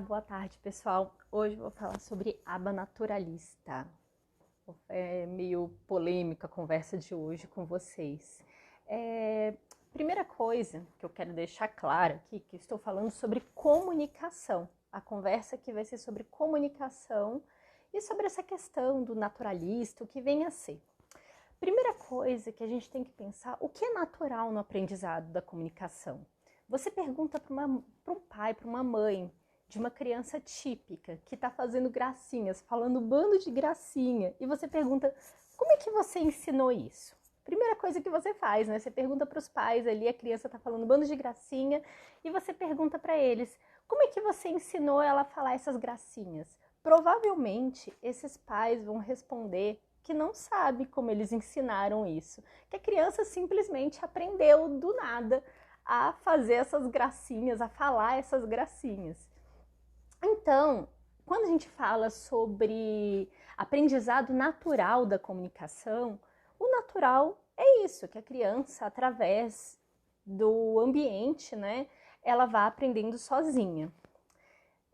boa tarde, pessoal. Hoje eu vou falar sobre aba naturalista. É meio polêmica a conversa de hoje com vocês. Primeira coisa que eu quero deixar clara aqui, que eu estou falando sobre comunicação. A conversa aqui vai ser sobre comunicação e sobre essa questão do naturalista, o que vem a ser. Primeira coisa que a gente tem que pensar, o que é natural no aprendizado da comunicação? Você pergunta para um pai, para uma mãe, de uma criança típica, que está fazendo gracinhas, falando um bando de gracinha, e você pergunta, como é que você ensinou isso? Primeira coisa que você faz, né? Você pergunta para os pais ali, a criança está falando um bando de gracinha, e você pergunta para eles, como é que você ensinou ela a falar essas gracinhas? Provavelmente, esses pais vão responder que não sabe como eles ensinaram isso, que a criança simplesmente aprendeu do nada a fazer essas gracinhas, a falar essas gracinhas. Então, quando a gente fala sobre aprendizado natural da comunicação, o natural é isso, que a criança, através do ambiente, né, ela vai aprendendo sozinha.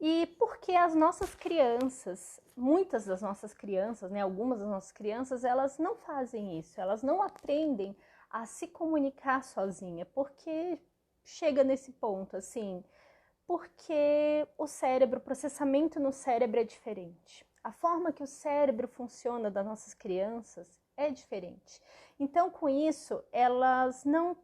E porque as nossas crianças, muitas das nossas crianças, né, algumas das nossas crianças, elas não fazem isso, elas não aprendem a se comunicar sozinha, porque chega nesse ponto, assim, porque o cérebro, o processamento no cérebro é diferente. A forma que o cérebro funciona das nossas crianças é diferente. Então, com isso, elas não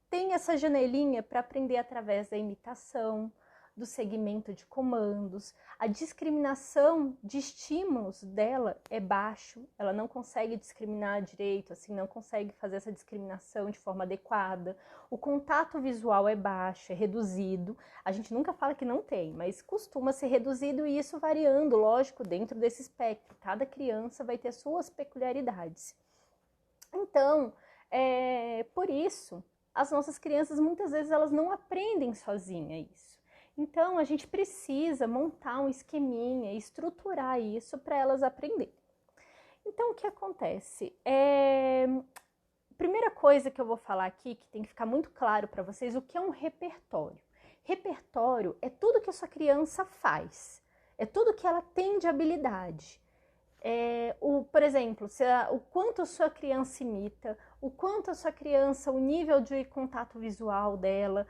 têm essa janelinha para aprender através da imitação, do segmento de comandos, a discriminação de estímulos dela é baixo, ela não consegue discriminar direito, assim, não consegue fazer essa discriminação de forma adequada, o contato visual é baixo, é reduzido, a gente nunca fala que não tem, mas costuma ser reduzido e isso variando, lógico, dentro desse espectro, cada criança vai ter suas peculiaridades. Então, por isso, as nossas crianças muitas vezes elas não aprendem sozinhas isso. Então, a gente precisa montar um esqueminha, estruturar isso para elas aprenderem. Então, o que acontece? Primeira coisa que eu vou falar aqui, que tem que ficar muito claro para vocês, o que é um repertório. Repertório é tudo que a sua criança faz, é tudo que ela tem de habilidade. Por exemplo, o quanto a sua criança imita, o quanto a sua criança, o nível de contato visual dela,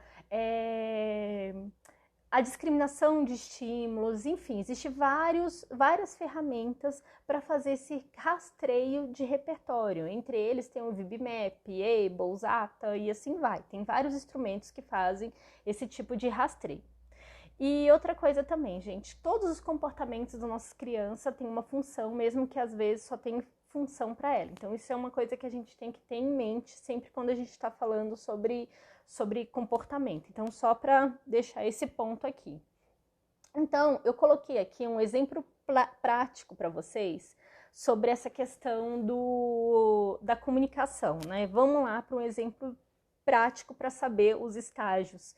a discriminação de estímulos, enfim, existem várias ferramentas para fazer esse rastreio de repertório. Entre eles tem o VibMap, Able, Zata e assim vai. Tem vários instrumentos que fazem esse tipo de rastreio. E outra coisa também, gente, todos os comportamentos da nossa criança têm uma função, mesmo que às vezes só tem função para ela. Então isso é uma coisa que a gente tem que ter em mente sempre quando a gente está falando sobre comportamento. Então, só para deixar esse ponto aqui. Então, eu coloquei aqui um exemplo prático para vocês sobre essa questão da comunicação, né? Vamos lá para um exemplo prático para saber os estágios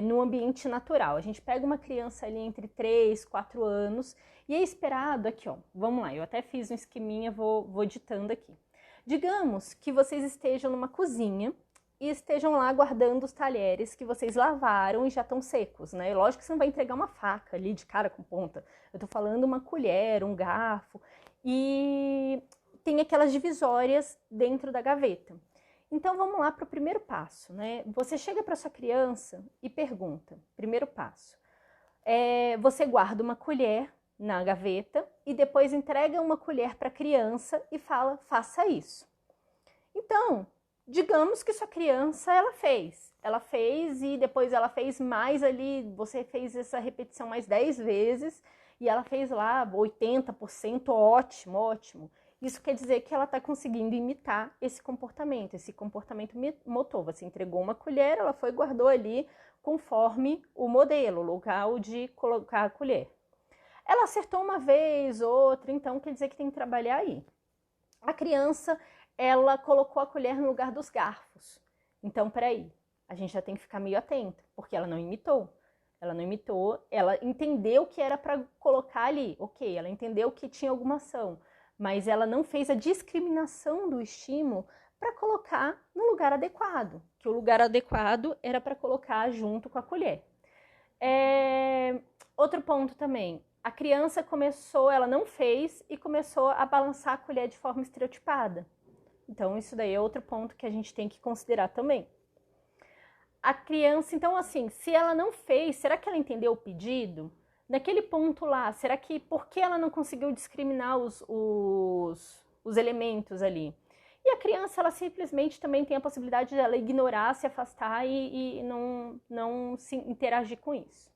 no ambiente natural. A gente pega uma criança ali entre 3 e 4 anos e é esperado aqui, ó, vamos lá, eu até fiz um esqueminha, vou ditando aqui. Digamos que vocês estejam numa cozinha e estejam lá guardando os talheres que vocês lavaram e já estão secos, né? Lógico que você não vai entregar uma faca ali de cara com ponta. Eu tô falando uma colher, um garfo e tem aquelas divisórias dentro da gaveta. Então vamos lá para o primeiro passo, né? Você chega para sua criança e pergunta, primeiro passo, você guarda uma colher na gaveta e depois entrega uma colher para a criança e fala, faça isso. Então, digamos que sua criança, ela fez e depois ela fez mais ali, você fez essa repetição mais 10 vezes e ela fez lá 80%, ótimo, ótimo. Isso quer dizer que ela está conseguindo imitar esse comportamento motor. Você entregou uma colher, ela foi e guardou ali conforme o modelo, o local de colocar a colher. Ela acertou uma vez, outra, então quer dizer que tem que trabalhar aí. A criança, ela colocou a colher no lugar dos garfos. Então, peraí, a gente já tem que ficar meio atento, porque ela não imitou. Ela entendeu que era para colocar ali, ok, ela entendeu que tinha alguma ação, mas ela não fez a discriminação do estímulo para colocar no lugar adequado, que o lugar adequado era para colocar junto com a colher. Outro ponto também, a criança começou, ela não fez e começou a balançar a colher de forma estereotipada. Então, isso daí é outro ponto que a gente tem que considerar também. A criança, então assim, se ela não fez, será que ela entendeu o pedido? Naquele ponto lá, será que, por que ela não conseguiu discriminar os elementos ali? E a criança, ela simplesmente também tem a possibilidade de ela ignorar, se afastar e não se interagir com isso.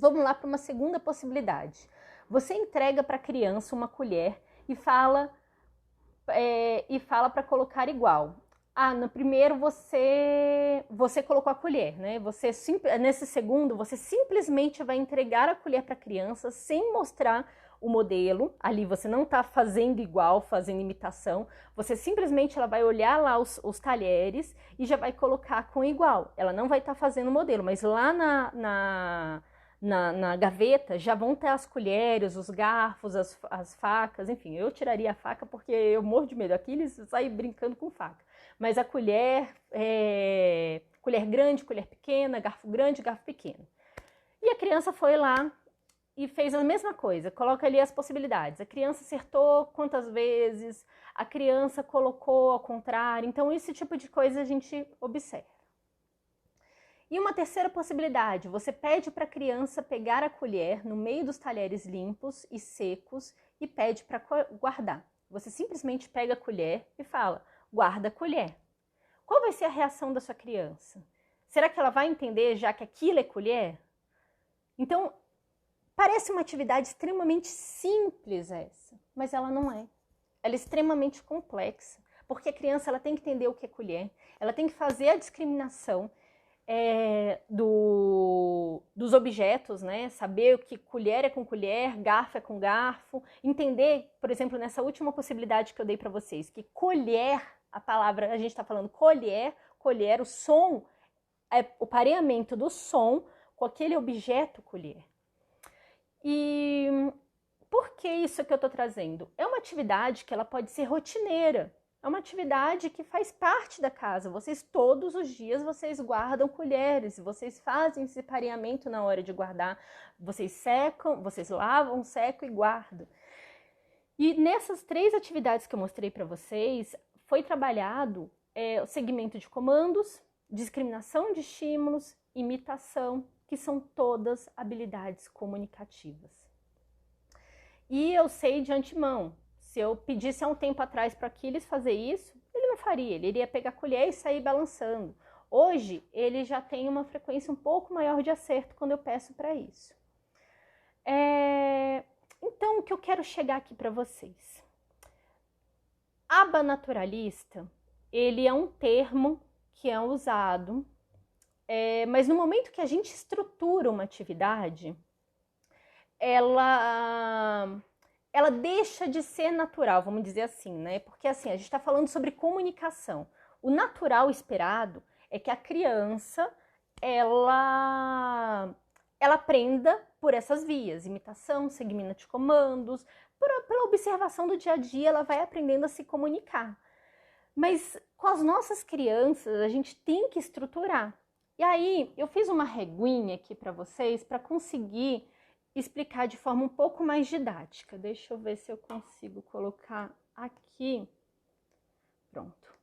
Vamos lá para uma segunda possibilidade. Você entrega para a criança uma colher e fala para colocar igual. Ah, no primeiro você colocou a colher, né? Nesse segundo, você simplesmente vai entregar a colher para a criança sem mostrar o modelo. Ali você não está fazendo igual, fazendo imitação. Você simplesmente ela vai olhar lá os talheres e já vai colocar com igual. Ela não vai estar fazendo o modelo, mas lá na gaveta já vão ter as colheres, os garfos, as facas, enfim. Eu tiraria a faca porque eu morro de medo. Aqui eles saem brincando com faca. Mas a colher, colher grande, colher pequena, garfo grande, garfo pequeno. E a criança foi lá e fez a mesma coisa, coloca ali as possibilidades. A criança acertou quantas vezes, a criança colocou ao contrário. Então, esse tipo de coisa a gente observa. E uma terceira possibilidade, você pede para a criança pegar a colher no meio dos talheres limpos e secos e pede para guardar. Você simplesmente pega a colher e fala, guarda a colher. Qual vai ser a reação da sua criança? Será que ela vai entender já que aquilo é colher? Então, parece uma atividade extremamente simples essa, mas ela não é. Ela é extremamente complexa, porque a criança ela tem que entender o que é colher, ela tem que fazer a discriminação dos objetos, né? Saber o que colher é com colher, garfo é com garfo, entender, por exemplo, nessa última possibilidade que eu dei para vocês, que colher, a palavra, a gente está falando colher, o som, o pareamento do som com aquele objeto colher. E por que isso que eu estou trazendo? É uma atividade que ela pode ser rotineira. É uma atividade que faz parte da casa. Vocês todos os dias vocês guardam colheres, vocês fazem esse pareamento na hora de guardar. Vocês secam, vocês lavam, secam e guardam. E nessas 3 atividades que eu mostrei para vocês, foi trabalhado o segmento de comandos, discriminação de estímulos, imitação, que são todas habilidades comunicativas. E eu sei de antemão, se eu pedisse há um tempo atrás para Aquiles fazer isso, ele não faria, ele iria pegar a colher e sair balançando. Hoje, ele já tem uma frequência um pouco maior de acerto quando eu peço para isso. Então, o que eu quero chegar aqui para vocês? Aba naturalista, ele é um termo que é usado, mas no momento que a gente estrutura uma atividade, ela deixa de ser natural, vamos dizer assim, né? Porque assim, a gente está falando sobre comunicação. O natural esperado é que a criança, ela aprenda por essas vias, imitação, segmento de comandos, pela observação do dia a dia, ela vai aprendendo a se comunicar. Mas com as nossas crianças, a gente tem que estruturar. E aí, eu fiz uma reguinha aqui para vocês, para conseguir explicar de forma um pouco mais didática. Deixa eu ver se eu consigo colocar aqui. Pronto.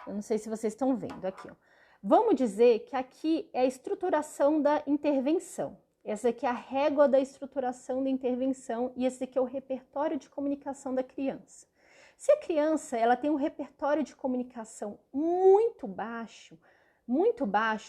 Eu não sei se vocês estão vendo aqui, ó. Vamos dizer que aqui é a estruturação da intervenção. Essa aqui é a régua da estruturação da intervenção e esse aqui é o repertório de comunicação da criança. Se a criança ela tem um repertório de comunicação muito baixo,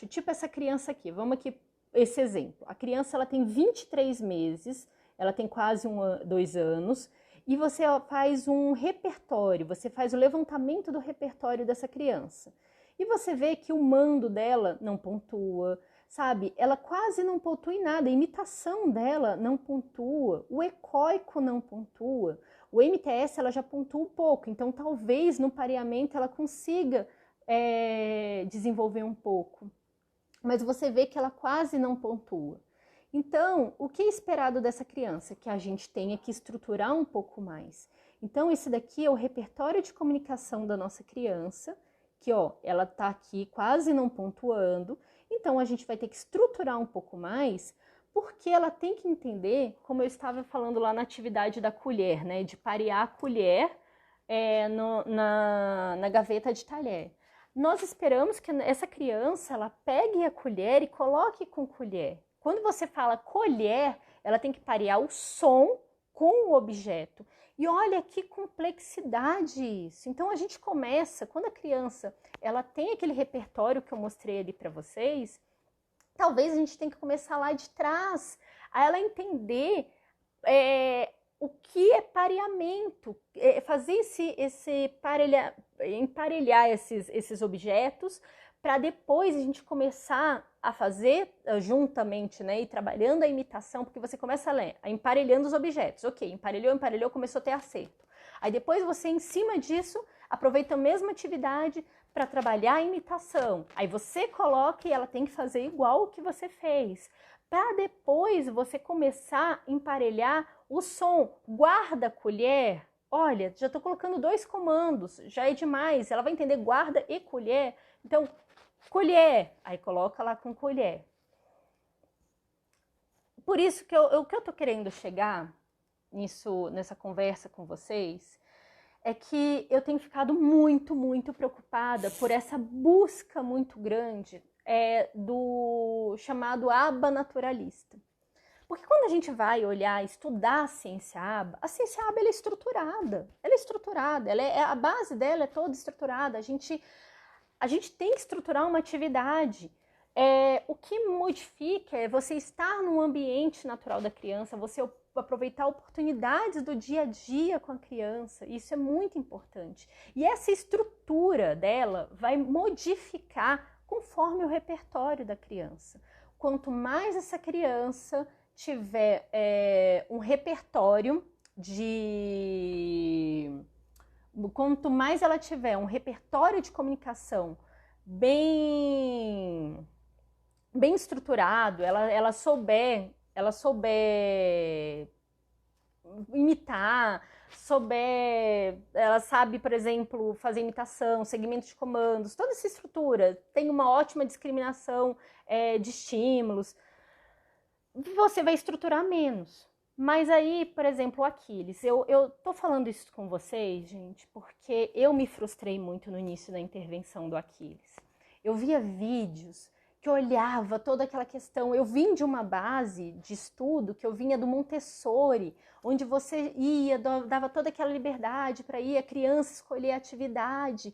tipo essa criança aqui, vamos aqui esse exemplo. A criança ela tem 23 meses, ela tem quase 2 anos, e você faz um repertório, você faz o levantamento do repertório dessa criança. E você vê que o mando dela não pontua, sabe? Ela quase não pontua em nada, a imitação dela não pontua, o ecoico não pontua, o MTS ela já pontua um pouco, então talvez no pareamento ela consiga desenvolver um pouco. Mas você vê que ela quase não pontua. Então, o que é esperado dessa criança? Que a gente tenha que estruturar um pouco mais. Então, esse daqui é o repertório de comunicação da nossa criança, que ó, ela tá aqui quase não pontuando. Então, a gente vai ter que estruturar um pouco mais Porque ela tem que entender, como eu estava falando lá na atividade da colher, né? De parear a colher na gaveta de talher. Nós esperamos que essa criança, ela pegue a colher e coloque com colher. Quando você fala colher, ela tem que parear o som com o objeto. E olha que complexidade isso. Então a gente começa, quando a criança ela tem aquele repertório que eu mostrei ali para vocês, talvez a gente tenha que começar lá de trás, a ela entender o que é pareamento, fazer emparelhar esses objetos, para depois a gente começar a fazer juntamente, né, e trabalhando a imitação, porque você começa a emparelhando os objetos. Ok, emparelhou, começou a ter acerto. Aí depois você, em cima disso, aproveita a mesma atividade para trabalhar a imitação. Aí você coloca e ela tem que fazer igual o que você fez. Para depois você começar a emparelhar o som. Guarda a colher. Olha, já estou colocando 2 comandos, já é demais. Ela vai entender guarda e colher. Então, colher, aí coloca lá com colher. Por isso que o que eu tô querendo chegar nessa conversa com vocês, é que eu tenho ficado muito, muito preocupada por essa busca muito grande do chamado aba naturalista. Porque quando a gente vai olhar, estudar a ciência aba ela é estruturada. Ela é estruturada, a base dela é toda estruturada. A gente tem que estruturar uma atividade. O que modifica é você estar no ambiente natural da criança, você aproveitar oportunidades do dia a dia com a criança. Isso é muito importante. E essa estrutura dela vai modificar conforme o repertório da criança. Quanto mais essa criança tiver um repertório quanto mais ela tiver um repertório de comunicação bem estruturado, ela souber imitar, ela sabe, por exemplo, fazer imitação, segmento de comandos, toda essa estrutura, tem uma ótima discriminação de estímulos, você vai estruturar menos. Mas aí, por exemplo, o Aquiles, eu tô falando isso com vocês, gente, porque eu me frustrei muito no início da intervenção do Aquiles. Eu via vídeos que eu olhava toda aquela questão, eu vim de uma base de estudo que eu vinha do Montessori, onde você ia, dava toda aquela liberdade para ir a criança escolher a atividade.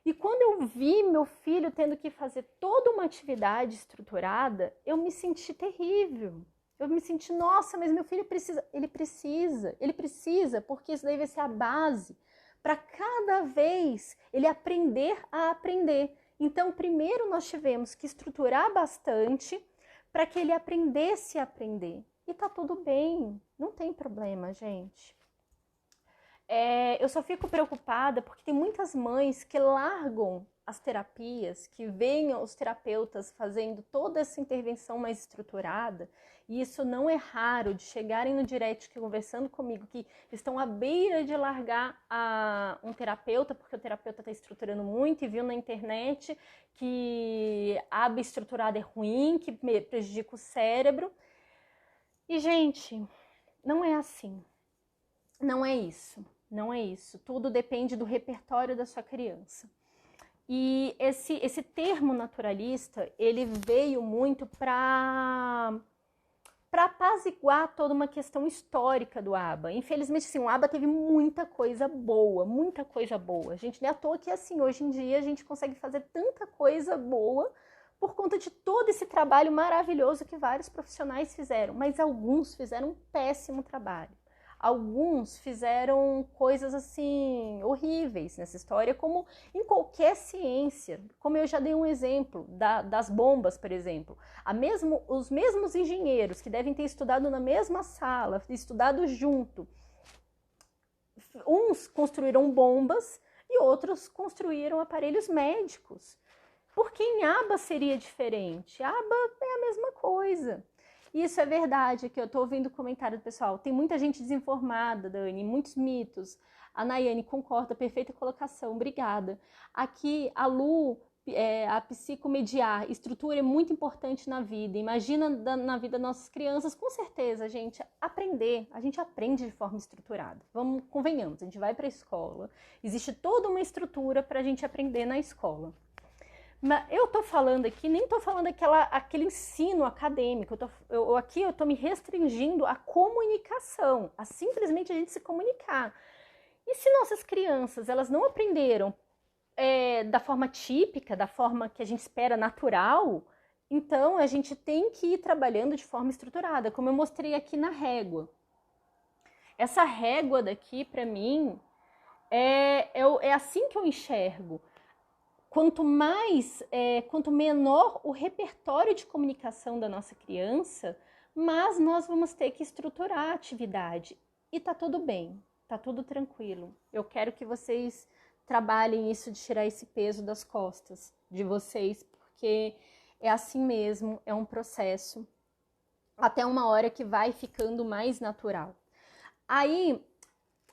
E quando eu vi meu filho tendo que fazer toda uma atividade estruturada, eu me senti terrível. Eu me senti, nossa, mas meu filho precisa. Ele precisa, porque isso daí vai ser a base para cada vez ele aprender a aprender. Então, primeiro nós tivemos que estruturar bastante para que ele aprendesse a aprender. E tá tudo bem, não tem problema, gente. Eu só fico preocupada porque tem muitas mães que largam as terapias, que veem os terapeutas fazendo toda essa intervenção mais estruturada, e isso não é raro, de chegarem no direct conversando comigo, que estão à beira de largar um terapeuta, porque o terapeuta está estruturando muito e viu na internet que a aba estruturada é ruim, que prejudica o cérebro. E, gente, não é assim. Não é isso. Não é isso. Tudo depende do repertório da sua criança. E esse termo naturalista, ele veio muito para apaziguar toda uma questão histórica do ABA. Infelizmente, sim, o ABA teve muita coisa boa, muita coisa boa. A gente não é à toa que, assim, hoje em dia a gente consegue fazer tanta coisa boa por conta de todo esse trabalho maravilhoso que vários profissionais fizeram, mas alguns fizeram um péssimo trabalho. Alguns fizeram coisas assim horríveis nessa história, como em qualquer ciência. Como eu já dei um exemplo das bombas, por exemplo. Os mesmos engenheiros que devem ter estudado na mesma sala, estudado junto, uns construíram bombas e outros construíram aparelhos médicos. Porque em aba seria diferente. Aba é a mesma coisa. Isso é verdade, que eu tô ouvindo comentário do pessoal. Tem muita gente desinformada, Dani, muitos mitos. A Nayane concorda, perfeita colocação, obrigada. Aqui, a Lu a psicomediar, estrutura é muito importante na vida. Imagina na vida das nossas crianças, com certeza, gente, a gente aprende de forma estruturada. Convenhamos, a gente vai para a escola, existe toda uma estrutura para a gente aprender na escola. Mas eu tô falando aqui, nem tô falando aquele ensino acadêmico, aqui eu tô me restringindo à comunicação, a simplesmente a gente se comunicar. E se nossas crianças, elas não aprenderam da forma típica, da forma que a gente espera natural, então a gente tem que ir trabalhando de forma estruturada, como eu mostrei aqui na régua. Essa régua daqui, para mim, é assim que eu enxergo. Quanto menor o repertório de comunicação da nossa criança, mais nós vamos ter que estruturar a atividade. E tá tudo bem, tá tudo tranquilo. Eu quero que vocês trabalhem isso de tirar esse peso das costas de vocês, porque é assim mesmo, é um processo, até uma hora que vai ficando mais natural. Aí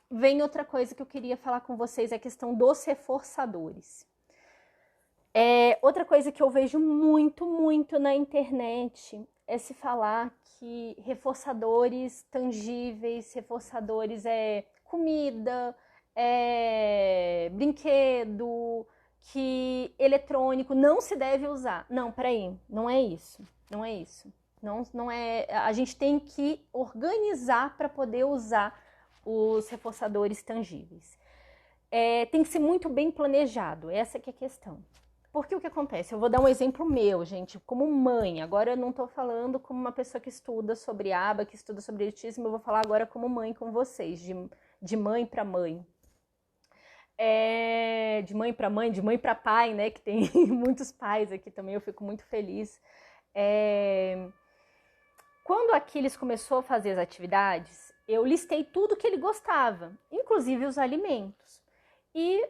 vem outra coisa que eu queria falar com vocês, a questão dos reforçadores. Outra coisa que eu vejo muito na internet é se falar que reforçadores tangíveis, reforçadores comida, brinquedo, que eletrônico não se deve usar. Não, peraí, não é isso. Não é isso. Não é. A gente tem que organizar para poder usar os reforçadores tangíveis. Tem que ser muito bem planejado, essa que é a questão. Porque o que acontece? Eu vou dar um exemplo meu, gente, como mãe. Agora eu não estou falando como uma pessoa que estuda sobre aba, que estuda sobre elitismo, eu vou falar agora como mãe com vocês, de mãe para mãe. De mãe para mãe, de mãe para pai, né? Que tem muitos pais aqui também, eu fico muito feliz. Quando Aquiles começou a fazer as atividades, eu listei tudo que ele gostava, inclusive os alimentos. E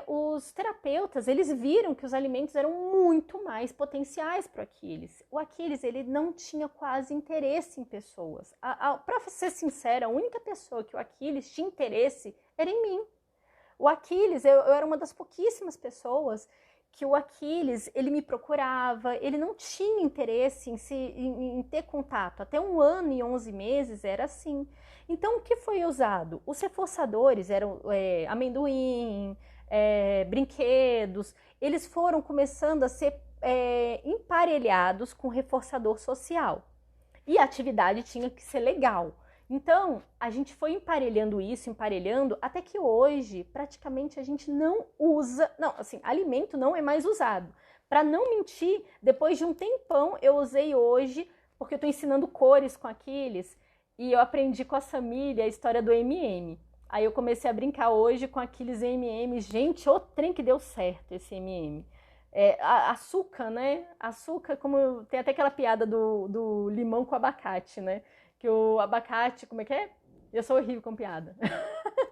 os terapeutas, eles viram que os alimentos eram muito mais potenciais para o Aquiles. O Aquiles, ele não tinha quase interesse em pessoas. Para ser sincera, a única pessoa que o Aquiles tinha interesse era em mim. O Aquiles, eu era uma das pouquíssimas pessoas que o Aquiles, ele me procurava, ele não tinha interesse em ter contato. Até 1 ano e 11 meses era assim. Então, o que foi usado? Os reforçadores eram amendoim, brinquedos, eles foram começando a ser emparelhados com reforçador social. E a atividade tinha que ser legal. Então, a gente foi emparelhando, até que hoje, praticamente, a gente não usa... Não, assim, alimento não é mais usado. Para não mentir, depois de um tempão, eu usei hoje, porque eu estou ensinando cores com Aquiles, e eu aprendi com a Samília a história do M&M. Aí eu comecei a brincar hoje com Aquiles e M&M. Gente, o trem que deu certo esse M&M. Açúcar, né? Açúcar, como tem até aquela piada do limão com abacate, né? Que o abacate, como é que é? Eu sou horrível com piada.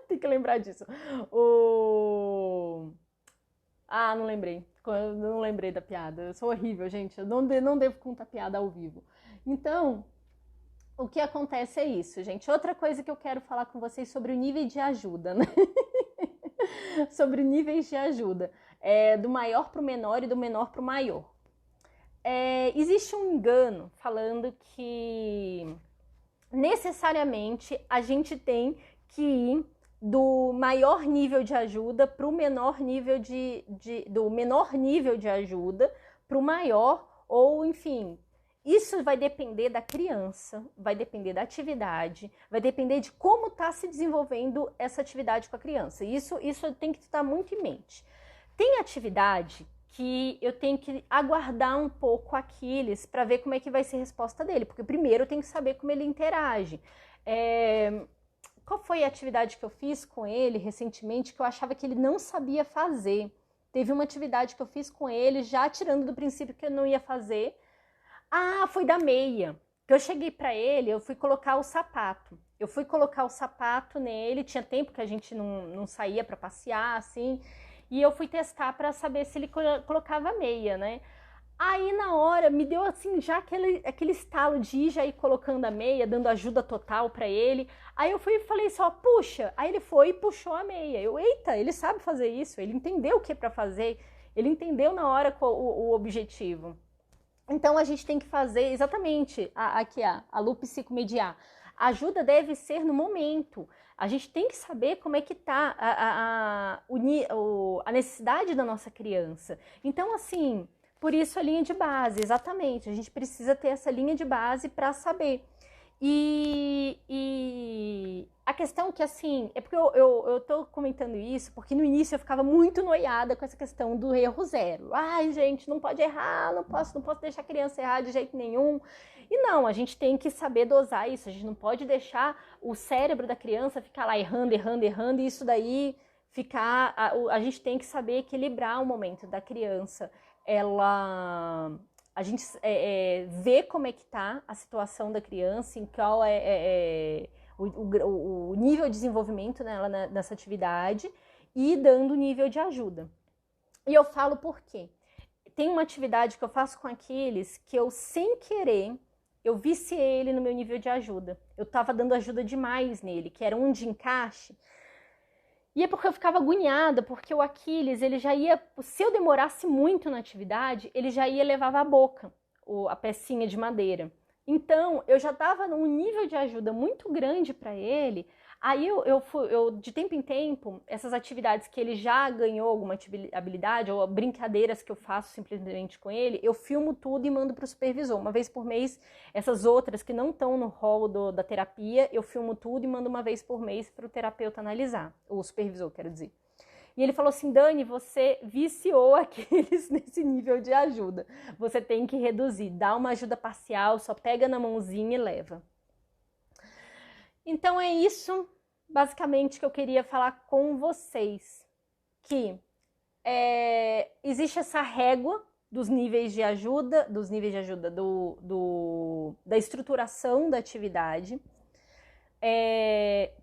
Tem que lembrar disso. Não lembrei. Não lembrei da piada. Eu sou horrível, gente. Eu não devo contar piada ao vivo. Então, o que acontece é isso, gente. Outra coisa que eu quero falar com vocês sobre o nível de ajuda, né? Sobre níveis de ajuda. Do maior para o menor e do menor para o maior. Existe um engano falando que necessariamente a gente tem que ir do maior nível de ajuda para o menor nível do menor nível de ajuda para o maior, ou enfim, isso vai depender da criança, vai depender da atividade, vai depender de como está se desenvolvendo essa atividade com a criança. Isso tem que estar muito em mente. Tem atividade que eu tenho que aguardar um pouco Aquiles para ver como é que vai ser a resposta dele, porque primeiro eu tenho que saber como ele interage. Qual foi a atividade que eu fiz com ele recentemente que eu achava que ele não sabia fazer? Teve uma atividade que eu fiz com ele, já tirando do princípio que eu não ia fazer. Foi da meia. Eu cheguei para ele, eu fui colocar o sapato. Eu fui colocar o sapato nele, tinha tempo que a gente não saía para passear, assim... E eu fui testar para saber se ele colocava meia, né? Aí na hora me deu assim já aquele estalo de ir já ir colocando a meia, dando ajuda total para ele. Aí eu fui e falei só, puxa. Aí ele foi e puxou a meia. Eita, ele sabe fazer isso, ele entendeu o que é para fazer. Ele entendeu na hora o objetivo. Então, a gente tem que fazer exatamente aqui a Lu psicomediar. A ajuda deve ser no momento. A gente tem que saber como é que está a necessidade da nossa criança. Então, assim, por isso a linha de base, exatamente. A gente precisa ter essa linha de base para saber. E a questão que, assim, é porque eu tô comentando isso, porque no início eu ficava muito noiada com essa questão do erro zero. Ai, gente, não pode errar, não posso deixar a criança errar de jeito nenhum. E não, a gente tem que saber dosar isso, a gente não pode deixar o cérebro da criança ficar lá errando, e isso daí ficar... A gente tem que saber equilibrar o momento da criança. A gente vê como é que tá a situação da criança, em qual o nível de desenvolvimento dela nessa atividade e dando nível de ajuda. E eu falo por quê? Tem uma atividade que eu faço com aqueles que eu, sem querer, eu viciei ele no meu nível de ajuda. Eu tava dando ajuda demais nele, que era um de encaixe. E é porque eu ficava agoniada, porque o Aquiles, ele já ia, se eu demorasse muito na atividade, ele já ia levar à boca a pecinha de madeira. Então, eu já estava num nível de ajuda muito grande para ele. Aí eu, de tempo em tempo, essas atividades que ele já ganhou alguma habilidade, ou brincadeiras que eu faço simplesmente com ele, eu filmo tudo e mando para o supervisor. Uma vez por mês, essas outras que não estão no rol da terapia, eu filmo tudo e mando uma vez por mês para o terapeuta analisar, o supervisor, quero dizer. E ele falou assim, Dani, você viciou aqueles nesse nível de ajuda. Você tem que reduzir, dá uma ajuda parcial, só pega na mãozinha e leva. Então é isso, basicamente, que eu queria falar com vocês. Que existe essa régua dos níveis de ajuda, da estruturação da atividade.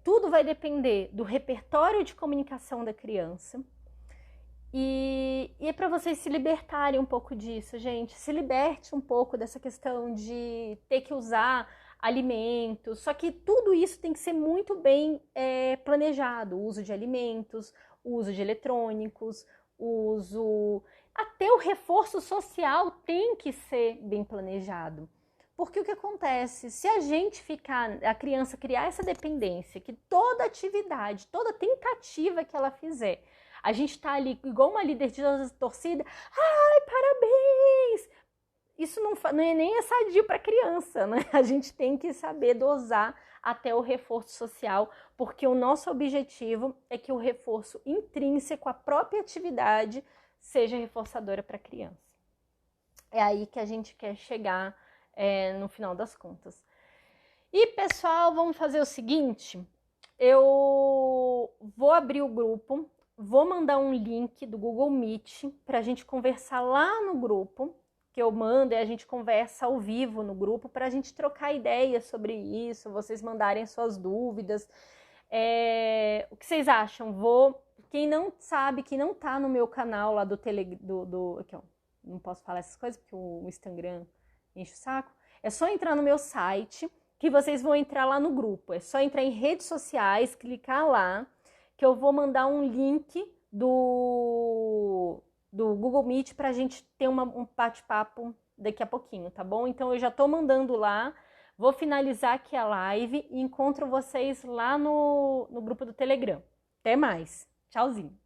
Tudo vai depender do repertório de comunicação da criança. E é para vocês se libertarem um pouco disso, gente. Se liberte um pouco dessa questão de ter que usar alimentos. Só que tudo isso tem que ser muito bem planejado. O uso de alimentos, o uso de eletrônicos, até o reforço social tem que ser bem planejado. Porque o que acontece? Se a criança criar essa dependência, que toda atividade, toda tentativa que ela fizer, a gente tá ali igual uma líder de torcida, ai, parabéns! Isso não é nem sadio para criança, né? A gente tem que saber dosar até o reforço social, porque o nosso objetivo é que o reforço intrínseco à própria atividade seja reforçadora para a criança. É aí que a gente quer chegar no final das contas. E, pessoal, vamos fazer o seguinte, eu vou abrir o grupo, vou mandar um link do Google Meet para a gente conversar lá no grupo, que eu mando e a gente conversa ao vivo no grupo para a gente trocar ideias sobre isso, vocês mandarem suas dúvidas. O que vocês acham? Quem não sabe, quem não tá no meu canal lá do Telegram, aqui, ó, não posso falar essas coisas porque o Instagram enche o saco, é só entrar no meu site que vocês vão entrar lá no grupo, é só entrar em redes sociais, clicar lá, que eu vou mandar um link do Google Meet pra gente ter um bate-papo daqui a pouquinho, tá bom? Então eu já tô mandando lá, vou finalizar aqui a live e encontro vocês lá no grupo do Telegram. Até mais, tchauzinho!